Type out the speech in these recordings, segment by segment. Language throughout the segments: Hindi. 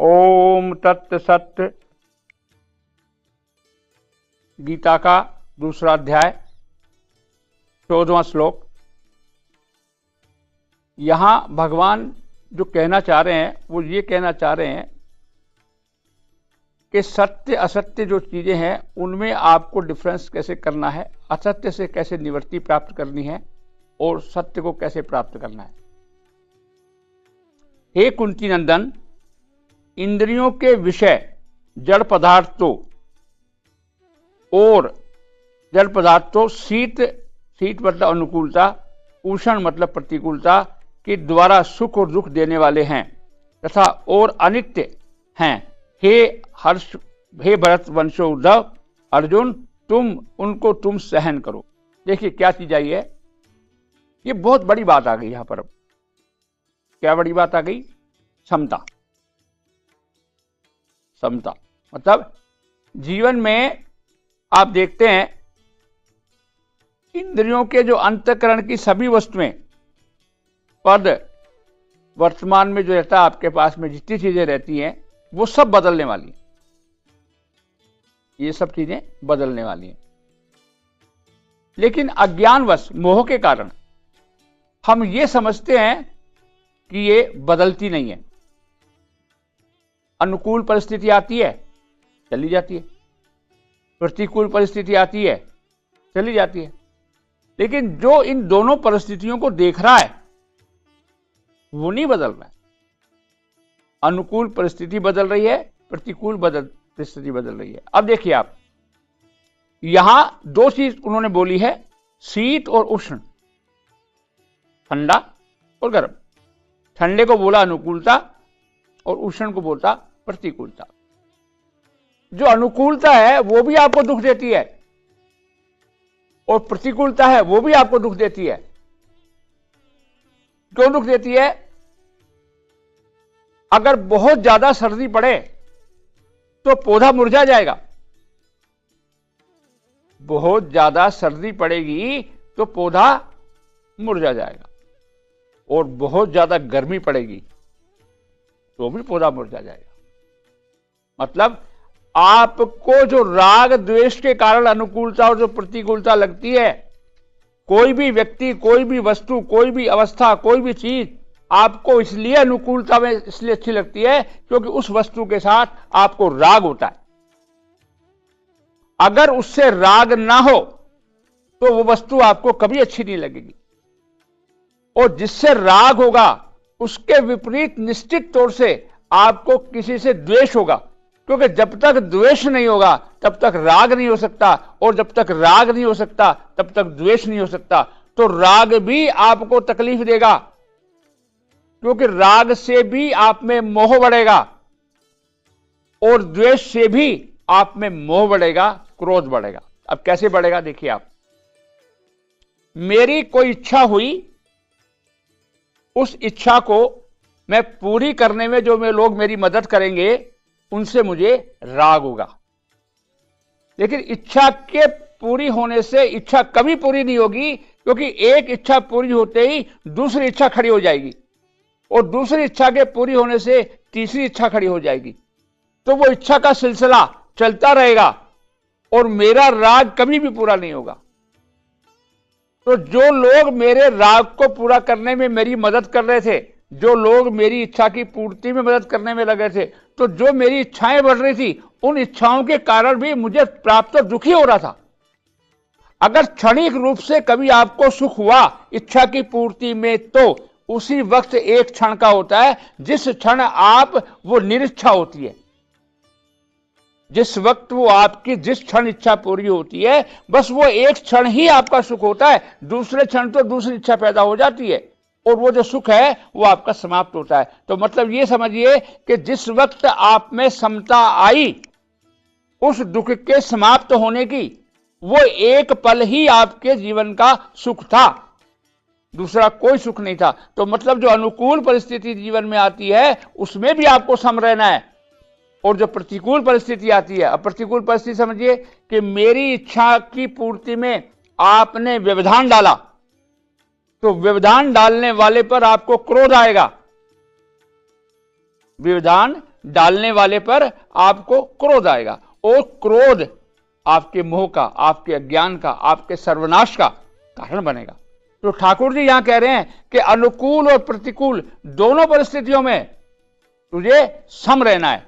ओम तत् सत्य। गीता का दूसरा अध्याय 14वां श्लोक। यहां भगवान जो कहना चाह रहे हैं वो ये कहना चाह रहे हैं कि सत्य असत्य जो चीजें हैं उनमें आपको डिफरेंस कैसे करना है, असत्य से कैसे निवृत्ति प्राप्त करनी है और सत्य को कैसे प्राप्त करना है। हे कुंती नंदन, इंद्रियों के विषय जड़ पदार्थों और जड़ पदार्थों शीत मतलब अनुकूलता, उष्ण मतलब प्रतिकूलता के द्वारा सुख और दुख देने वाले हैं तथा और अनित्य हैं। हे भरत वंशो उद्धव, अर्जुन तुम सहन करो। देखिए क्या चीज आई है, ये बहुत बड़ी बात आ गई यहां पर। अब क्या बड़ी बात आ गई? समता मतलब जीवन में आप देखते हैं इंद्रियों के जो अंतःकरण की सभी वस्तुएं, पद, वर्तमान में जो रहता है आपके पास में जितनी चीजें रहती हैं वो सब बदलने वाली हैं। ये सब चीजें बदलने वाली हैं, लेकिन अज्ञानवश मोह के कारण हम ये समझते हैं कि ये बदलती नहीं है। अनुकूल परिस्थिति आती है, चली जाती है, प्रतिकूल परिस्थिति आती है, चली जाती है। लेकिन जो इन दोनों परिस्थितियों को देख रहा है वो नहीं बदल रहा है। अनुकूल परिस्थिति बदल रही है, प्रतिकूल परिस्थिति बदल रही है। अब देखिए आप, यहां दो चीज उन्होंने बोली है, शीत और उष्ण, ठंडा और गर्म। ठंडे को बोला अनुकूलता और उष्ण को बोलता प्रतिकूलता। जो अनुकूलता है वो भी आपको दुख देती है और प्रतिकूलता है वो भी आपको दुख देती है। क्यों दुख देती है? अगर बहुत ज्यादा सर्दी पड़े तो पौधा मुरझा जाएगा। बहुत ज्यादा सर्दी पड़ेगी तो पौधा मुरझा जाएगा, और बहुत ज्यादा गर्मी पड़ेगी तो भी पौधा मुरझा जाएगा। मतलब आपको जो राग द्वेष के कारण अनुकूलता और जो प्रतिकूलता लगती है, कोई भी व्यक्ति, कोई भी वस्तु, कोई भी अवस्था, कोई भी चीज आपको इसलिए अनुकूलता में इसलिए अच्छी लगती है क्योंकि उस वस्तु के साथ आपको राग होता है। अगर उससे राग ना हो तो वो वस्तु आपको कभी अच्छी नहीं लगेगी, और जिससे राग होगा उसके विपरीत निश्चित तौर से आपको किसी से द्वेष होगा, क्योंकि जब तक द्वेष नहीं होगा तब तक राग नहीं हो सकता, और जब तक राग नहीं हो सकता तब तक द्वेष नहीं हो सकता। तो राग भी आपको तकलीफ देगा, क्योंकि राग से भी आप में मोह बढ़ेगा और द्वेष से भी आप में मोह बढ़ेगा, क्रोध बढ़ेगा। अब कैसे बढ़ेगा देखिए आप, मेरी कोई इच्छा हुई, उस इच्छा को मैं पूरी करने में जो लोग मेरी मदद करेंगे उनसे मुझे राग होगा। लेकिन इच्छा के पूरी होने से इच्छा कभी पूरी नहीं होगी, क्योंकि एक इच्छा पूरी होते ही दूसरी इच्छा खड़ी हो जाएगी, और दूसरी इच्छा के पूरी होने से तीसरी इच्छा खड़ी हो जाएगी। तो वो इच्छा का सिलसिला चलता रहेगा और मेरा राग कभी भी पूरा नहीं होगा। तो जो लोग मेरे राग को पूरा करने में मेरी मदद कर रहे थे, जो लोग मेरी इच्छा की पूर्ति में मदद करने में लगे थे, तो जो मेरी इच्छाएं बढ़ रही थी उन इच्छाओं के कारण भी मुझे प्राप्त और दुखी हो रहा था। अगर क्षणिक रूप से कभी आपको सुख हुआ इच्छा की पूर्ति में, तो उसी वक्त एक क्षण का होता है जिस क्षण आप वो निरीच्छा होती है। जिस वक्त वो आपकी जिस क्षण इच्छा पूरी होती है, बस वो एक क्षण ही आपका सुख होता है, दूसरे क्षण तो दूसरी इच्छा पैदा हो जाती है और वो जो सुख है वो आपका समाप्त होता है। तो मतलब ये समझिए कि जिस वक्त आप में समता आई, उस दुख के समाप्त होने की वो एक पल ही आपके जीवन का सुख था, दूसरा कोई सुख नहीं था। तो मतलब जो अनुकूल परिस्थिति जीवन में आती है उसमें भी आपको सम रहना है, और जो प्रतिकूल परिस्थिति आती है, अब प्रतिकूल परिस्थिति समझिए कि मेरी इच्छा की पूर्ति में आपने व्यवधान डाला, तो व्यवधान डालने वाले पर आपको क्रोध आएगा। व्यवधान डालने वाले पर आपको क्रोध आएगा, और क्रोध आपके मोह का, आपके अज्ञान का, आपके सर्वनाश का कारण बनेगा। तो ठाकुर जी यहां कह रहे हैं कि अनुकूल और प्रतिकूल दोनों परिस्थितियों में तुझे सम रहना है।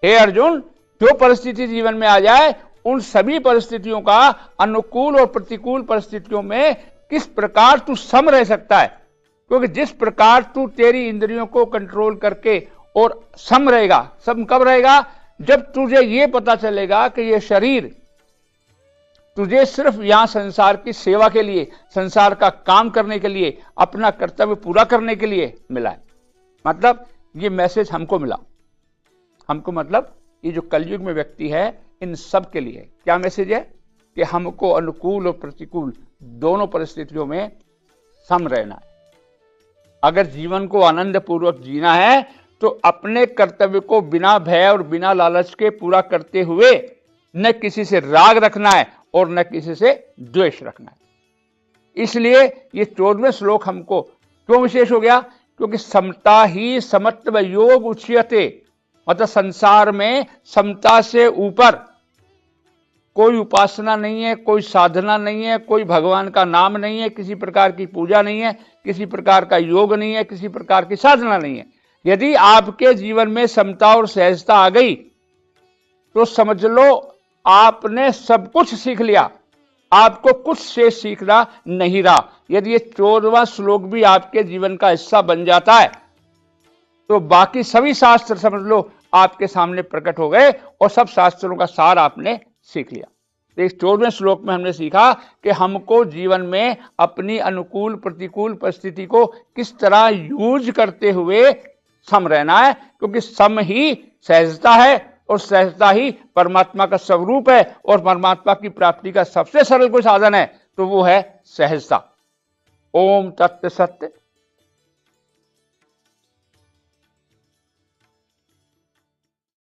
हे अर्जुन, जो परिस्थिति जीवन में आ जाए, उन सभी परिस्थितियों का, अनुकूल और प्रतिकूल परिस्थितियों में किस प्रकार तू सम रह सकता है। क्योंकि जिस प्रकार तू तेरी इंद्रियों को कंट्रोल करके और सम रहेगा, सम कब रहेगा, जब तुझे यह पता चलेगा कि यह शरीर तुझे सिर्फ यहां संसार की सेवा के लिए, संसार का काम करने के लिए, अपना कर्तव्य पूरा करने के लिए मिला है। मतलब ये मैसेज हमको मिला, हमको मतलब ये जो कलयुग में व्यक्ति है, इन सब के लिए क्या मैसेज है कि हमको अनुकूल और प्रतिकूल दोनों परिस्थितियों में सम रहना है। अगर जीवन को आनंद पूर्वक जीना है तो अपने कर्तव्य को बिना भय और बिना लालच के पूरा करते हुए न किसी से राग रखना है और न किसी से द्वेष रखना है। इसलिए ये 14वें श्लोक हमको क्यों विशेष हो गया, क्योंकि समता ही समत्व योग उच्यते, मतलब संसार में समता से ऊपर कोई उपासना नहीं है, कोई साधना नहीं है, कोई भगवान का नाम नहीं है, किसी प्रकार की पूजा नहीं है, किसी प्रकार का योग नहीं है, किसी प्रकार की साधना नहीं है। यदि आपके जीवन में समता और सहजता आ गई तो समझ लो आपने सब कुछ सीख लिया, आपको कुछ से सीखना नहीं रहा। यदि ये 14वां श्लोक भी आपके जीवन का हिस्सा बन जाता है तो बाकी सभी शास्त्र समझ लो आपके सामने प्रकट हो गए और सब शास्त्रों का सार आपने सीख लिया। तो इस 14वें श्लोक में हमने सीखा कि हमको जीवन में अपनी अनुकूल प्रतिकूल परिस्थिति को किस तरह यूज करते हुए सम रहना है, क्योंकि सम ही सहजता है और सहजता ही परमात्मा का स्वरूप है, और परमात्मा की प्राप्ति का सबसे सरल कोई साधन है तो वो है सहजता। ओम तत्व सत्य।